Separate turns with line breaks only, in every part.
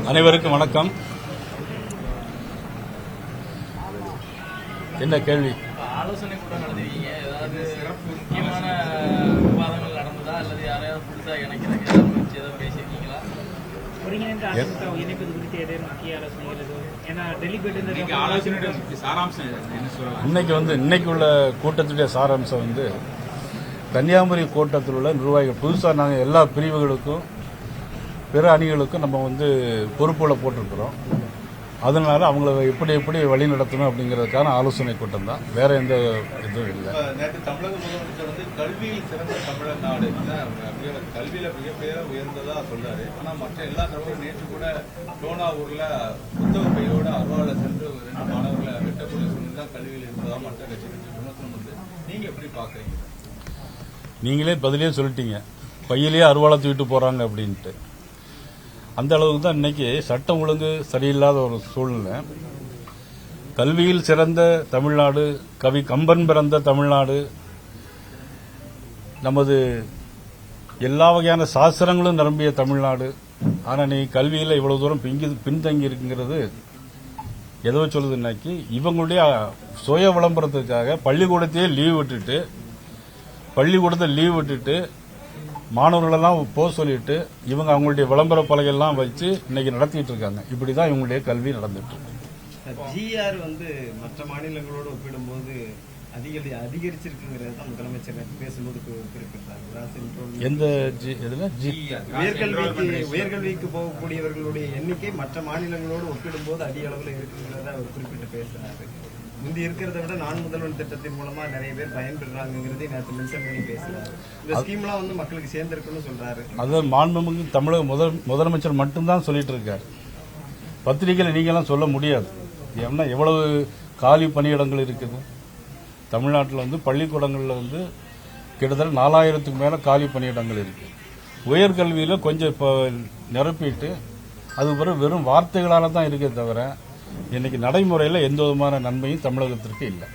அனைவருக்கும் வணக்கம். என்ன கேள்வி?
ஆலோசனை கூட்டம் நடத்திருக்கீங்க. ஏதாவது முக்கியமான விவாதங்கள் நடந்ததா அல்லது யாரையாவது புதுசா இணைக்கிறதுக்கு ஏதாவது பேசியிருக்கீங்களா?
ஒருங்கிணைந்த அதிமுக இணைப்பது குறித்து ஏதேனும் முக்கிய ஆலோசனைகள் எதுவும்? ஏன்னா டெலிபேட்
ஆலோசனையோட சாராம்சம் என்ன சொல்லலாம்?
இன்னைக்கு உள்ள கூட்டத்துடைய சாராம்சம் கன்னியாகுமரி கோட்டத்தில் உள்ள நிர்வாகிகள் புதுசாக நாங்கள் எல்லா பிரிவுகளுக்கும் பிற அணிகளுக்கும் நம்ம பொறுப்புகளை போட்டிருக்கிறோம். அதனால அவங்கள எப்படி வழி நடத்தணும் அப்படிங்கிறதுக்கான ஆலோசனை கூட்டம் தான், வேற எந்த இதுவும் இல்லை.
நேற்று தமிழக முதலமைச்சர் கல்வியில் சிறந்த தமிழ்நாடு கல்வியில மிகப்பெரிய உயர்ந்ததா சொல்றாரு. ஆனா மற்ற எல்லா தமிழரும் நேற்று கூட டோனாவூர்ல புத்தக பையோட அருவாள சென்று 2 மாணவர்களை வெட்டக்கூடிய சூழ்நிலை தான் கல்வியில் இருந்ததா மற்ற கட்சிகளுக்கு விமர்சனம். நீங்க எப்படி பாக்குறீங்க?
நீங்களே பதிலே சொல்லிட்டீங்க, பையிலேயே அருவாளை தூக்கிட்டு போறாங்க அப்படின்ட்டு. அந்த அளவுக்கு தான் இன்னைக்கு சட்டம் ஒழுங்கு சரியில்லாத ஒரு சூழ்நிலை. கல்வியில் சிறந்த தமிழ்நாடு, கவி கம்பன் பிறந்த தமிழ்நாடு, நமது எல்லா வகையான சாஸ்திரங்களும் நிரம்பிய தமிழ்நாடு. ஆனால் நீ கல்வியில் இவ்வளவு தூரம் பின்தங்கி இருக்குங்கிறது எதோ சொல்லுது. இன்னைக்கு இவங்களுடைய சுய விளம்பரத்துக்காக பள்ளிக்கூடத்தையே லீவ் விட்டுட்டு மாணவர்களெல்லாம் போக சொல்லிட்டு இவங்க அவங்களுடைய விளம்பர பலகையெல்லாம் வச்சு இன்னைக்கு நடத்திட்டு இருக்காங்க. இப்படிதான் இவங்களுடைய கல்வி நடந்துட்டு இருக்கு.
ஜிஆர் மற்ற மாநிலங்களோடு ஒப்பிடும்போது அதிகரிச்சிருக்குங்கிறது தான் முதலமைச்சர் பேசும்போது குறிப்பிட்டார்.
எந்த
உயர்கல்விக்கு போகக்கூடியவர்களுடைய எண்ணிக்கை மற்ற மாநிலங்களோடு ஒப்பிடும்போது அதிக அளவில் இருக்குங்கிறத அவர் குறிப்பிட்டு பேசுறாரு. முந்தி இருக்கிறத விட நான் முதல்வன் திட்டத்தின் மூலமா நிறைய பேர் பயன்பெறாங்கிறதை நேற்று மென்ஷன் பண்ணி பேசுறாரு. இந்த ஸ்கீம்லாம் மக்களுக்கு சேர்ந்திருக்குன்னு சொல்றாரு.
அது மாண்புமிகு தமிழக முதலமைச்சர் மட்டும்தான் சொல்லிட்டு இருக்காரு. பத்திரிகையில் நீங்கெல்லாம் சொல்ல முடியாது. ஏன்னா எவ்வளவு காலி பணியிடங்கள் இருக்குது தமிழ்நாட்டில். பள்ளிக்கூடங்களில் கிட்டத்தட்ட 4000க்கு மேல காலி பணியிடங்கள் இருக்கு. உயர்கல்வியில கொஞ்சம் இப்போ நிரப்பிட்டு அது பிறகு வெறும் வார்த்தைகளால தான் இருக்கே தவிர இன்னைக்கு நடைமுறையில் எந்த விதமான நன்மையும் தமிழகத்திற்கு இல்லை.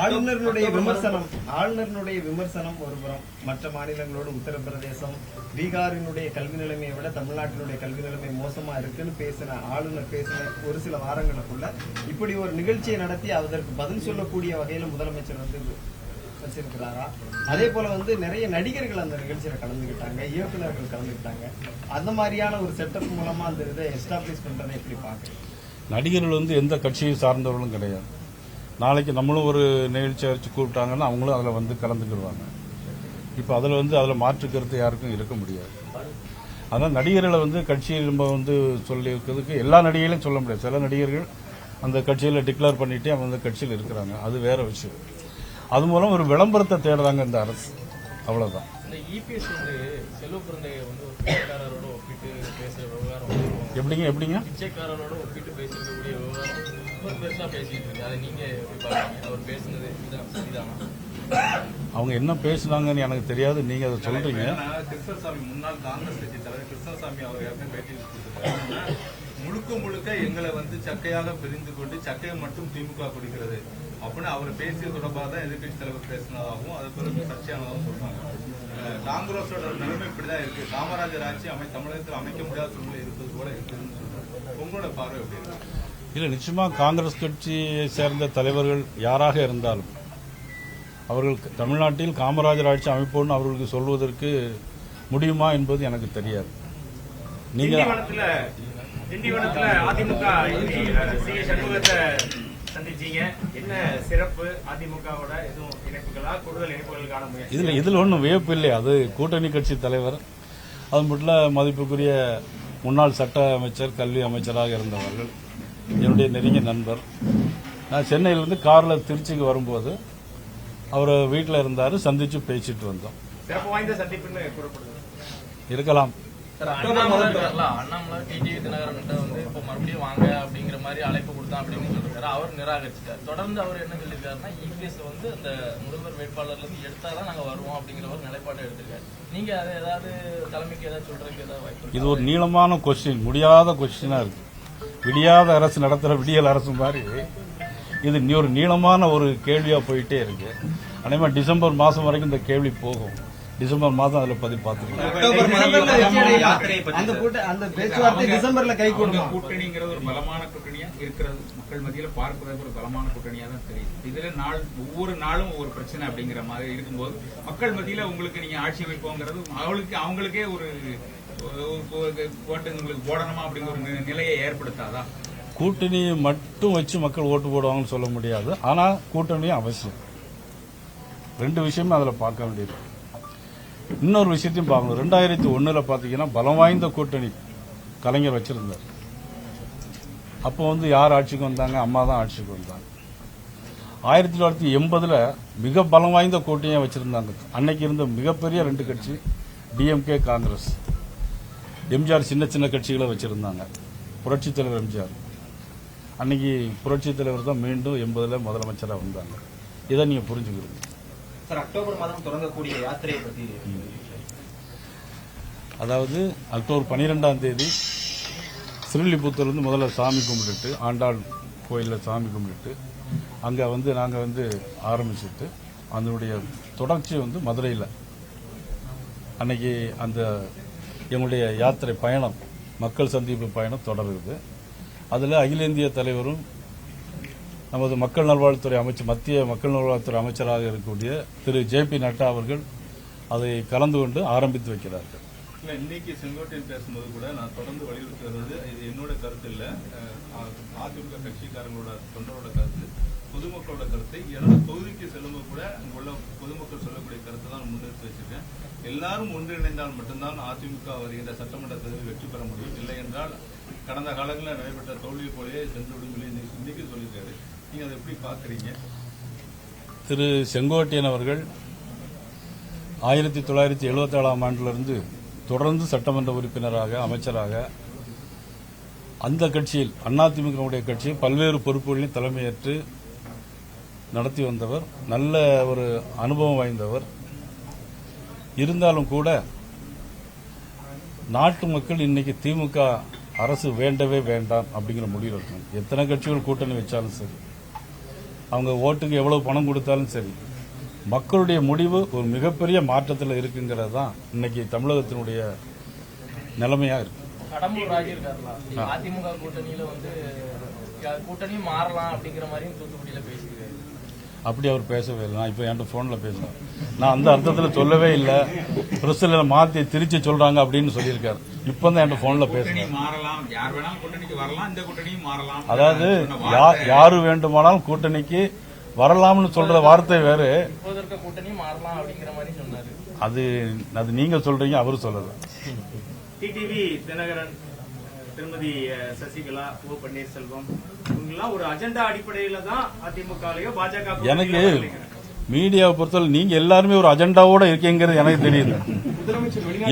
ஆளுநருடைய விமர்சனம் ஒருபுறம், மற்ற மாநிலங்களோடு உத்தரப்பிரதேசம், பீகாரினுடைய கல்வி நிலைமையை விட தமிழ்நாட்டினுடைய கல்வி நிலைமை மோசமா இருக்குன்னு ஆளுநர் பேசின ஒரு சில வாரங்களுக்குள்ள இப்படி ஒரு நிகழ்ச்சியை நடத்தி அதற்கு பதில் சொல்லக்கூடிய வகையில முதலமைச்சர் வச்சிருக்கிறாரா? அதே போல நிறைய நடிகர்கள் அந்த நிகழ்ச்சியில கலந்துகிட்டாங்க, இயக்குநர்கள் கலந்துகிட்டாங்க. அந்த மாதிரியான ஒரு செட்டப் மூலமா அந்த இதை எஸ்டாப்ளிஷ் பண்றதை எப்படி பாக்குறீங்க?
நடிகர்கள் எந்த கட்சியை சார்ந்தவர்களும் கிடையாது. நாளைக்கு நம்மளும் ஒரு நிகழ்ச்சி வச்சு கூப்பிட்டாங்கன்னா அவங்களும் அதில் கலந்துக்கிடுவாங்க. இப்போ அதில் மாற்று கருத்து யாருக்கும் இருக்க முடியாது. அதனால் நடிகர்களை கட்சியில் நம்ம சொல்லி இருக்கிறதுக்கு எல்லா நடிகர்களையும் சொல்ல முடியாது. சில நடிகர்கள் அந்த கட்சியில் டிக்ளேர் பண்ணிட்டு அவங்க அந்த கட்சியில் இருக்கிறாங்க, அது வேற விஷயம். அது மூலம் ஒரு விளம்பரத்தை தேடுறாங்க இந்த அரசு, அவ்வளவுதான். எப்படிங்க
பிச்சைக்காரரோட ஒப்பிட்டு பேசக்கூடிய விவகாரம் பெருசா பேசிட்டு இருக்கு. அதை நீங்க அவர் பேசுனது
அவங்க என்ன பேசுனாங்கன்னு எனக்கு தெரியாது, நீங்க அதை சொல்றீங்க.
கிருஷ்ணசாமி, முன்னாள் காங்கிரஸ் கட்சி தலைவர் கிருஷ்ணசாமி அவர் பேட்டி முழுக்க எங்களை சக்கையாக பிரிந்து கொண்டு சக்கையை மட்டும் திமுக குடிக்கிறது அப்படின்னு அவர் பேசிய தொடர்பாக தான் எதிர்கட்சி தலைவர் பேசினதாகவும் அது பிறகு சர்ச்சையானதாகவும் சொல்றாங்க. காங்கிரஸோட நிலைமை இப்படிதான் இருக்கு. காமராஜர் ஆட்சி தமிழகத்தில் அமைக்க முடியாத சூழ்நிலை இருப்பது போல இருக்குன்னு சொல்றாங்க. உங்களோட பார்வை எப்படி இருக்கு?
இல்ல, நிச்சயமா காங்கிரஸ் கட்சியை சேர்ந்த தலைவர்கள் யாராக இருந்தாலும் அவர்கள் தமிழ்நாட்டில் காமராஜர் ஆட்சி அமைப்போன்னு அவர்களுக்கு சொல்வதற்கு முடியுமா என்பது எனக்கு தெரியாது. நீங்க
திண்டிவனத்துல அதிமுக சண்முகத்தை சந்திச்சீங்க, என்ன சிறப்பு? அதிமுகவோட எதுவும் இணைப்புகளா, கூடுதல் இணைப்புகளுக்கான முயற்சி?
இதுல ஒன்றும் வியப்பு இல்லை. அது கூட்டணி கட்சி தலைவர், அது மட்டும் மதிப்புக்குரிய முன்னாள் சட்ட அமைச்சர், கல்வி அமைச்சராக இருந்தவர்கள், என்னுடைய நெருங்கிய நண்பர். நான் சென்னையிலிருந்து கார்ல திருச்சிக்கு வரும்போது அவர் வீட்டில் இருந்தாரு, சந்திச்சு பேசிட்டு வந்தோம்.
சிறப்பு வாய்ந்த சந்திப்புன்னு கூறப்படுது.
இருக்கலாம்.
அண்ணாமலை டிடிவி தினகரன் இப்ப மறுபடியும் வாங்க அப்படிங்கிற மாதிரி அழைப்பு கொடுத்தான் அப்படின்னு சொல்லிருக்காரு. அவர் நிராகரிச்சிட்டார். தொடர்ந்து அவர் என்ன சொல்லியிருக்காருன்னா, இபிஎஸ் அந்த முதல்வர் வேட்பாளர்ல இருந்து எடுத்தாதான் நாங்க வருவோம் அப்படிங்கிற ஒரு நிலைப்பாடு எடுத்திருக்காரு. நீங்க அதை ஏதாவது தலைமைக்கு ஏதாவது சொல்றதுக்கு ஏதாவது வாய்ப்பு?
இது ஒரு நீளமான கொஸ்டின், முடியாத கொஸ்டினா இருக்கு. விடியாத அரசு நடத்துற விடியல் அரசு மாதிரி இது ஒரு நீளமான ஒரு கேள்வியா போயிட்டே இருக்கு. அதே மாதிரி டிசம்பர் மாசம் வரைக்கும் இந்த கேள்வி போகும். டிசம்பர் மாதம் அதில் பதிவு பார்த்துருக்கோம்.
டிசம்பர்ல வெற்றி அடையுமா? அந்த பேச்சுவார்த்தை டிசம்பர்ல கை கூடுமா?
கூட்டணிங்கிறது ஒரு பலமான கூட்டணியா இருக்கிறது மக்கள் மத்தியில பார்ப்பதற்கு ஒரு பலமான கூட்டணியா தான் தெரியுது. இதுல ஒவ்வொரு நாளும் ஒவ்வொரு பிரச்சனை அப்படிங்கிற மாதிரி இருக்கும்போது மக்கள் மத்தியில உங்களுக்கு நீங்க ஆட்சி அமைப்போங்கிறது அவங்களுக்கே ஒரு ஓட்டு உங்களுக்கு போடணுமா அப்படிங்கிற ஒரு நிலையை ஏற்படுத்தாதா?
கூட்டணி மட்டும் வச்சு மக்கள் ஓட்டு போடுவாங்கன்னு சொல்ல முடியாது. ஆனால் கூட்டணியும் அவசியம். ரெண்டு விஷயமே அதில் பார்க்க வேண்டியது. இன்னொரு விஷயத்தையும் பார்க்கணும். 2001 பார்த்தீங்கன்னா பலம் வாய்ந்த கூட்டணி கலைஞர் வச்சிருந்தார். அப்போ யார் ஆட்சிக்கு வந்தாங்க? அம்மா தான் ஆட்சிக்கு வந்தாங்க. 1980 மிக பலம் வாய்ந்த கூட்டணியை வச்சிருந்தாங்க. அன்னைக்கு இருந்த மிகப்பெரிய ரெண்டு கட்சி டிஎம்கே, காங்கிரஸ். எம்ஜிஆர் சின்ன சின்ன கட்சிகளை வச்சிருந்தாங்க. புரட்சித் தலைவர் எம்ஜிஆர் அன்னைக்கு புரட்சித் தலைவர் தான் மீண்டும் 80 முதலமைச்சராக வந்தாங்க. இதை நீங்க புரிஞ்சுக்கிறீங்க.
சார், அக்டோபர் மாதம் தொடங்கக்கூடிய யாத்திரையை பத்தி,
அதாவது அக்டோபர் 12ஆம் தேதி ஸ்ரீலிபுத்தூர்லேருந்து முதல்ல சாமி கும்பிட்டுட்டு ஆண்டாள் கோயிலில் சாமி கும்பிட்டுட்டு அங்கே நாங்கள் ஆரம்பிச்சுட்டு அதனுடைய தொடர்ச்சி மதுரையில் அன்னைக்கு அந்த எங்களுடைய யாத்திரை பயணம், மக்கள் சந்திப்பு பயணம் தொடருது. அதில் அகில இந்திய தலைவரும் நமது மக்கள் நல்வாழ்வுத்துறை அமைச்சர், மத்திய மக்கள் நல்வாழ்வுத்துறை அமைச்சராக இருக்கக்கூடிய திரு JP நட்டா அவர்கள் அதை கலந்து கொண்டு ஆரம்பித்து வைக்கிறார்கள்.
இன்னைக்கு செங்கோட்டையன் பேசும்போது கூட நான் தொடர்ந்து வலியுறுத்துறது, இது என்னோட கருத்து இல்ல, அதிமுக கட்சிக்காரங்களோட தொண்டரோட கருத்து, பொதுமக்களோட கருத்து. என்னோட தொகுதிக்கு செல்லும்போது கூட அங்குள்ள பொதுமக்கள் சொல்லக்கூடிய கருத்தை தான் முன்னெடுத்து வச்சிருக்கேன். எல்லாரும் ஒன்றிணைந்தால் மட்டும்தான் அதிமுக வருகின்ற சட்டமன்ற தேர்தலில் வெற்றி பெற முடியும். இல்லை என்றால் கடந்த காலங்களில் நடைபெற்ற தோல்வியை போலவே சென்றுவிடும் சொல்லி இன்னைக்கு சொல்லியிருக்காரு. நீங்க அதை எப்படி பாக்குறீங்க?
திரு செங்கோட்டையன் அவர்கள் 1977ஆம் ஆண்டிலிருந்து தொடர்ந்து சட்டமன்ற உறுப்பினராக, அமைச்சராக அந்த கட்சியில் அதிமுகவுடைய கட்சியில் பல்வேறு பொறுப்புகளில் தலைமையேற்று நடத்தி வந்தவர். நல்ல ஒரு அனுபவம் வாய்ந்தவர். இருந்தாலும் கூட நாட்டு மக்கள் இன்னைக்கு திமுக அரசு வேண்டவே வேண்டாம் அப்படிங்கிற முடிவு இருக்கணும். எத்தனை கட்சிகள் கூட்டணி வச்சாலும் சரி, அவங்க ஓட்டுக்கு எவ்வளவு பணம் கொடுத்தாலும் சரி, மக்களுடைய முடிவு ஒரு மிகப்பெரிய மாற்றத்தில் இருக்குங்கிறது தான் இன்னைக்கு தமிழகத்தினுடைய நிலைமையா இருக்கு.
கடம்பூர் ராஜு இருக்காருல, அதிமுக கூட்டணியில கூட்டணி மாறலாம் அப்படிங்கிற மாதிரியும் தூத்துக்குடியில பேசியிருக்காரு.
அப்படி அவர் பேசவே இல்லை. நான் இப்போ என்கிட்ட போன்ல பேசுறேன். நான் அந்த அர்த்தத்தில் சொல்லவே இல்லை. பிரஸ்ல மாத்தி திருச்சி சொல்றாங்க அப்படின்னு சொல்லியிருக்காரு. இப்பதான் என்கிட்ட போன்ல பேசுறேன்.
மாறலாம், யார் வேணாலும் கூட்டணிக்கு வரலாம், இந்த கூட்டணியும் மாறலாம்.
அதாவது யாரு வேண்டுமானாலும் கூட்டணிக்கு வரலாம்னு சொல்ற வார்த்தை வேறு.
இப்போதற்கு கூட்டணி மாறலாம் அப்படிங்கிற மாதிரி சொன்னாரு.
அது நீங்க சொல்றீங்க, அவரு சொல்லல.
டிடிவி தினகரன், திருமதி சசிகலா, ஓ பன்னீர்செல்வம் இவங்கெல்லாம் ஒரு அஜெண்டா அடிப்படையில தான் அதிமுகலையோ பாஜக.
எனக்கு மீடியாவை பொறுத்தவரை நீங்க எல்லாருமே ஒரு அஜெண்டாவோட இருக்கீங்கிறது எனக்கு தெரியுது.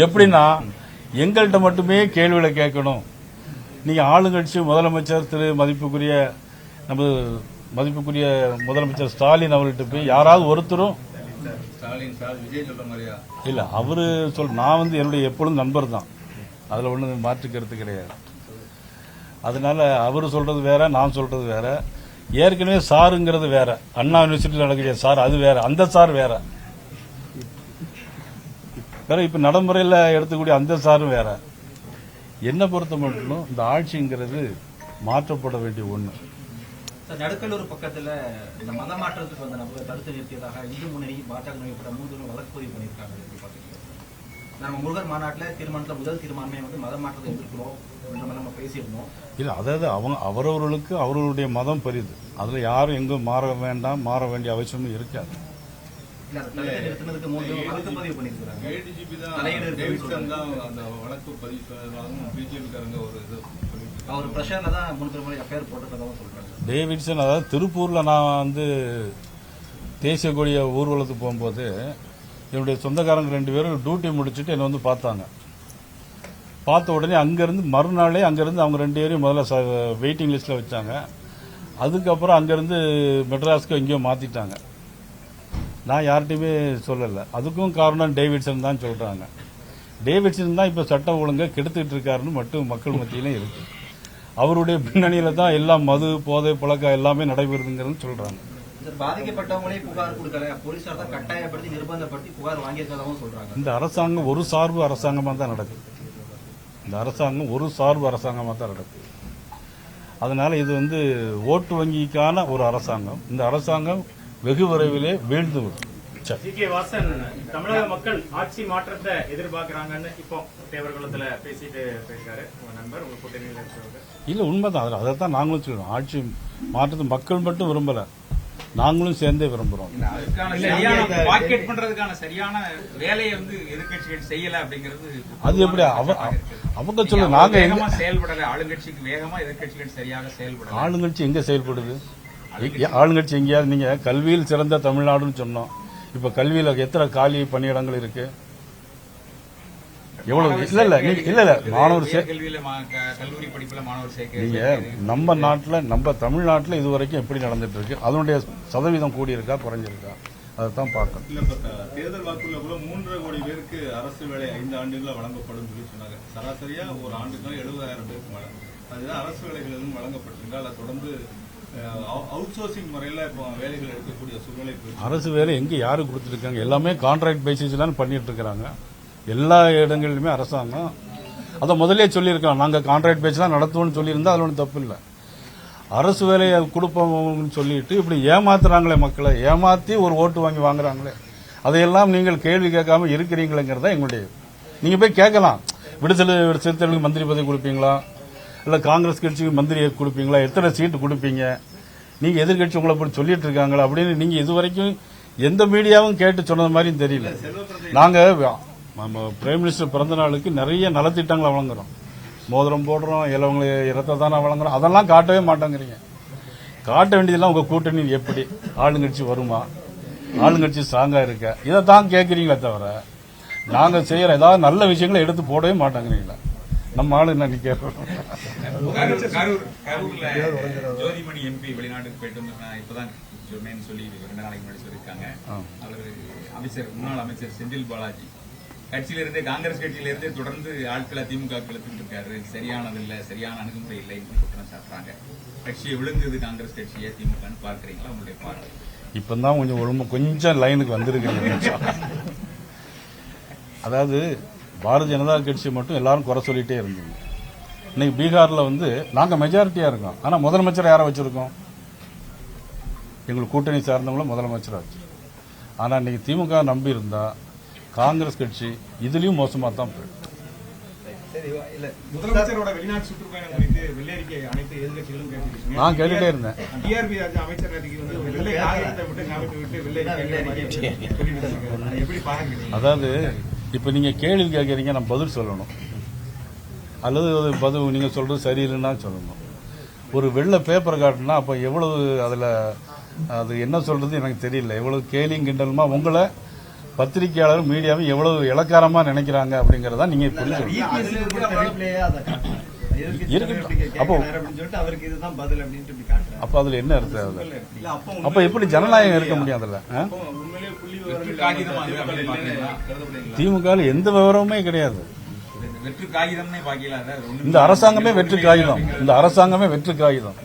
எப்படின்னா எங்கள்கிட்ட மட்டுமே கேள்விகளை கேட்கணும். நீங்க ஆளுங்கட்சி முதலமைச்சர் திரு மதிப்புக்குரிய முதலமைச்சர் ஸ்டாலின் அவர்கிட்ட போய் யாராவது ஒருத்தரும்
ஸ்டாலின் சார் விஜய் சொல்ற மாதிரியா?
இல்ல, அவரு நான் என்னுடைய எப்பொழுதும் நண்பர் தான். அதுல ஒண்ணு மாற்று கருத்து கிடையாது. அதனால அவரு சொல்றது வேற, நான் சொல்றது வேற. ஏற்கனவே சாருங்கிறது வேற. அண்ணா யூனிவர்சிட்டியில் நடக்கிற சார் அது வேற, அந்த சார் வேற. இப்ப நடைமுறையில் எடுத்துக்கூடிய அந்த சாரும் வேற. என்ன பொறுத்த மட்டும் இந்த ஆட்சிங்கிறது மாற்றப்பட வேண்டிய ஒண்ணு.
நடுக்கல்லூர் பக்கத்துல இந்த மத மாற்றத்துக்கு வந்த நபர் தடுத்து நிறுத்தியதாக இந்து முன்னணி, பாஜக உட்பட 3 வழக்கு பதிவு பண்ணியிருக்காங்க. நம்ம முருகர் மாநாட்டில் தீர்மானத்தில் முதல் தீர்மானமே மத மாற்றத்தை எதிர்க்கிறோம் நம்ம பேசியிருந்தோம்.
இல்ல, அதாவது அவரவர்களுக்கு அவர்களுடைய மதம் பெரிது. அதுல யாரும் எங்கும் மாற வேண்டாம், மாற வேண்டிய அவசியமும் இருக்காது.
நிறுத்தினதுக்கு 3 வழக்கு பதிவு பண்ணியிருக்காங்க.
ஏடிஜிபி தான் அந்த வழக்கு பதிவு செய்ததாகவும் பிஜேபிக்காரங்க ஒரு இது
அவர் பிரஷர்ல தான் 3 பேர் எஃப்ஐஆர் போட்டிருக்கதாகவும் சொல்றாங்க.
டேவிட்சன், அதாவது திருப்பூர்ல நான் தேசிய கொடிய ஊர்வலத்துக்கு போகும்போது என்னுடைய சொந்தக்காரங்க 2 பேரும் டியூட்டி முடிச்சுட்டு என்னை பார்த்தாங்க. பார்த்த உடனே அங்கிருந்து மறுநாளே அங்கிருந்து அவங்க 2 பேரையும் முதல்ல வெயிட்டிங் லிஸ்ட்ல வச்சாங்க. அதுக்கப்புறம் அங்கிருந்து மெட்ராஸ்க்கு எங்கேயோ மாத்திட்டாங்க. நான் யார்கிட்டையுமே சொல்லல. அதுக்கும் காரணம் டேவிட்சன் தான் சொல்றாங்க. டேவிட்சன் தான் இப்ப சட்டம் ஒழுங்கை கெடுத்துட்டு இருக்காருன்னு மட்டும் மக்கள் மத்தியிலும் இருக்கு. அவருடைய பின்னணியில தான் எல்லாம் மது, போதை, பழக்கம் எல்லாமே நடைபெறுதுங்கிறது சொல்றாங்க.
பாதிக்கப்பட்டவங்களே புகார் கொடுக்கல, போலீசார் தான் கட்டாயப்படுத்தி நிர்பந்தப்படுத்தி புகார் வாங்கியிருக்கதாகவும் சொல்றாங்க.
இந்த அரசாங்கம் ஒரு சார்பு அரசாங்கமா தான் நடக்குது. இந்த அரசாங்கம் ஒரு சார்பு அரசாங்கமா தான் நடக்குது. அதனால இது வந்து ஓட்டு வங்கிக்கான ஒரு அரசாங்கம். இந்த அரசாங்கம் வெகு விரைவிலே வீழ்ந்து விடும்.
ஜி.கே. வாசன், தமிழக மக்கள் ஆட்சி மாற்றத்தை எதிர்பார்க்கறாங்கன்னு இப்போ தேவர்குளத்துல பேசிட்டு போயிருக்காரு உங்க நண்பர், உங்க கூட்டணியில இருக்கிறவங்க.
இல்ல, உண்மைதான். அதைத்தான் நாங்களும் சொல்றோம். ஆட்சி மாற்றத்தை மக்கள் மட்டும் விரும்பல, நாங்களும் சேர்ந்தே விரும்புறோம்.
அதுக்கான சரியான பாக்கெட் பண்றதுக்கான சரியான வேலையை வந்து எதிர்க்கட்சிகள் செய்யல அப்படிங்கிறது
அது எப்படி அவங்க சொல்ல, நாங்க
வேகமா செயல்படல. ஆளுங்கட்சிக்கு வேகமா எதிர்க்கட்சிகள் சரியாக செயல்படல.
ஆளுங்கட்சி எங்க செயல்படுது? ஆளுங்கட்சி எங்கேயாவது நீங்க கல்வியில் சிறந்த தமிழ்நாடுன்னு சொன்னோம். இப்ப கல்வியில எத்தனை காலி பணியிடங்கள் இருக்கு? எவ்வளவு? இல்ல மாணவர்
கல்வியில கல்லூரி படிப்புல மாணவர் சேர்க்கை
நீங்க நம்ம நாட்டுல, நம்ம தமிழ்நாட்டுல இதுவரைக்கும் எப்படி நடந்துட்டு இருக்கு, அதனுடைய சதவீதம் கூடி இருக்கா குறைஞ்சிருக்கா, அதைத்தான் பார்க்கணும்.
இல்ல, இப்ப தேர்தல் வாக்குள்ள கூட 3.5 கோடி பேருக்கு அரசு வேலை 5 ஆண்டுகளில் வழங்கப்படும் சொல்லி சொன்னாங்க. சராசரியா ஒரு ஆண்டுக்கு 70,000 பேருக்கு மேல அதுதான் அரசு வேலைகள் எதுவும் வழங்கப்பட்டிருக்கா? அதை தொடர்ந்து அவுட் சோர்சிங் முறையில இப்போ வேலைகள் எடுக்கக்கூடிய சூழ்நிலை
அரசு வேலை எங்க யாரு கொடுத்துருக்காங்க? எல்லாமே கான்ட்ராக்ட் பேசிஸ்ல பண்ணிட்டு இருக்காங்க. எல்லா இடங்களிலுமே அரசாங்கம் அதை முதலே சொல்லியிருக்காங்க, நாங்க கான்ட்ராக்ட் பேஸ் தான் நடத்துவோம்னு சொல்லியிருந்தா அதுல ஒன்றும் தப்பு இல்லை. அரசு வேலையை கொடுப்போம்னு சொல்லிட்டு இப்படி ஏமாத்துறாங்களே, மக்களை ஏமாத்தி ஒரு ஓட்டு வாங்குறாங்களே, அதையெல்லாம் நீங்கள் கேள்வி கேட்காம இருக்கிறீங்களேங்கிறதா எங்களுடைய. நீங்க போய் கேட்கலாம், விடுதலை சிறுத்தைகளுக்கு மந்திரி பதவி கொடுப்பீங்களா, இல்ல காங்கிரஸ் கட்சிக்கு மந்திரியை கொடுப்பீங்களா, எத்தனை சீட்டு கொடுப்பீங்க, நீங்க எதிர்கட்சி உங்களை போய் சொல்லிட்டு இருக்காங்களா அப்படின்னு நீங்க இதுவரைக்கும் எந்த மீடியாவும் கேட்டு சொன்னது மாதிரியும் தெரியல. நாங்க பிரைம் மினிஸ்டர் பிறந்த நாளுக்கு நிறைய நலத்திட்டங்களை வழங்குறோம், மோதிரம் போடுறோம், இலவங்களுக்கு இரத்த தானே வழங்குறோம், அதெல்லாம் காட்டவே மாட்டேங்கிறீங்க. காட்ட வேண்டியதெல்லாம் உங்க கூட்டணி எப்படி ஆளுங்கட்சி வருமா, ஆளுங்கட்சி ஸ்ட்ராங்கா இருக்க, இதைத்தான் கேட்கறீங்களே தவிர நாங்க செய்யற ஏதாவது நல்ல விஷயங்களை எடுத்து போடவே மாட்டேங்கிறீங்களா? நம்ம ஆளு என்ன கேட்கறோம்.
கரூர்ல ஜோதிமணி எம்பி வெளிநாட்டுக்கு போயிட்டு வந்து இப்பதான் சொன்னேன்னு சொல்லி 2 நாளைக்கு முன்னாடி சொல்லியிருக்காங்க. அவர் அமைச்சர், முன்னாள் அமைச்சர் செந்தில் பாலாஜி கட்சியில இருந்தே, காங்கிரஸ் கட்சியில இருந்தே தொடர்ந்து ஆட்களை திமுக இழுத்துட்டு இருக்காரு. சரியானது இல்ல, சரியான அணுகுமுறை இல்லைன்னு குற்றம் சாட்டுறாங்க. கட்சியை விழுங்குது காங்கிரஸ் கட்சியை திமுகன்னு பார்க்கறீங்களா? உங்களுடைய பார்வை
இப்பதான் கொஞ்சம் லைனுக்கு வந்திருக்கு. அதாவது பாரதிய ஜனதா கட்சி மட்டும் எல்லாரும் குறை சொல்லிட்டே இருந்தீங்க. இன்னைக்கு பீகார்ல வந்து நாங்க மெஜாரிட்டியா இருக்கோம், ஆனா முதலமைச்சர் யாரை வச்சிருக்கோம்? எங்களுக்கு கூட்டணி சார்ந்தவங்களும் முதலமைச்சரா வச்சு. ஆனா இன்னைக்கு திமுக நம்பி இருந்தா காங்கிரஸ் கட்சி இதுலயும் மோசமா தான் போயிடும்.
முதலமைச்சரோட வெளிநாட்டு சுற்றுப்பயணம் குறித்து வெள்ளரிக்கை அனைத்து எதிர்கட்சிகளும் கேட்டுருக்கீங்க.
நான் கேட்டுட்டே இருந்தேன்.
டிஆர்பி அமைச்சர் வந்து வெள்ளை காகிதத்தை விட்டு ஞாபகத்தை விட்டு வெள்ளரிக்கை எப்படி பாருங்க?
அதாவது இப்ப நீங்க கேள்வி கேட்கறீங்க, நான் பதில் சொல்லணும், அல்லது பதில் நீங்க சொல்றது சரியில்லைன்னா சொல்லணும். ஒரு வெள்ளை பேப்பர் காட்டுனா அப்ப எவ்வளவு அதுல அது என்ன சொல்றது எனக்கு தெரியல. எவ்வளவு கேலியும் கிண்டலுமா உங்களை பத்திரிகையாளர் மீடியாவும் எவ்வளவு இலக்காரமா நினைக்கிறாங்க அப்படிங்கறத நீங்க புரிஞ்சுக்கணும். அப்ப அதுல என்ன அர்த்தம்? அப்ப எப்படி ஜனநாயகம் இருக்க முடியும்? அதுல திமுக எந்த விவரமுமே கிடையாது.
வெற்று காகிதம்னே பாக்கல.
இந்த அரசாங்கமே வெற்று காகிதம்.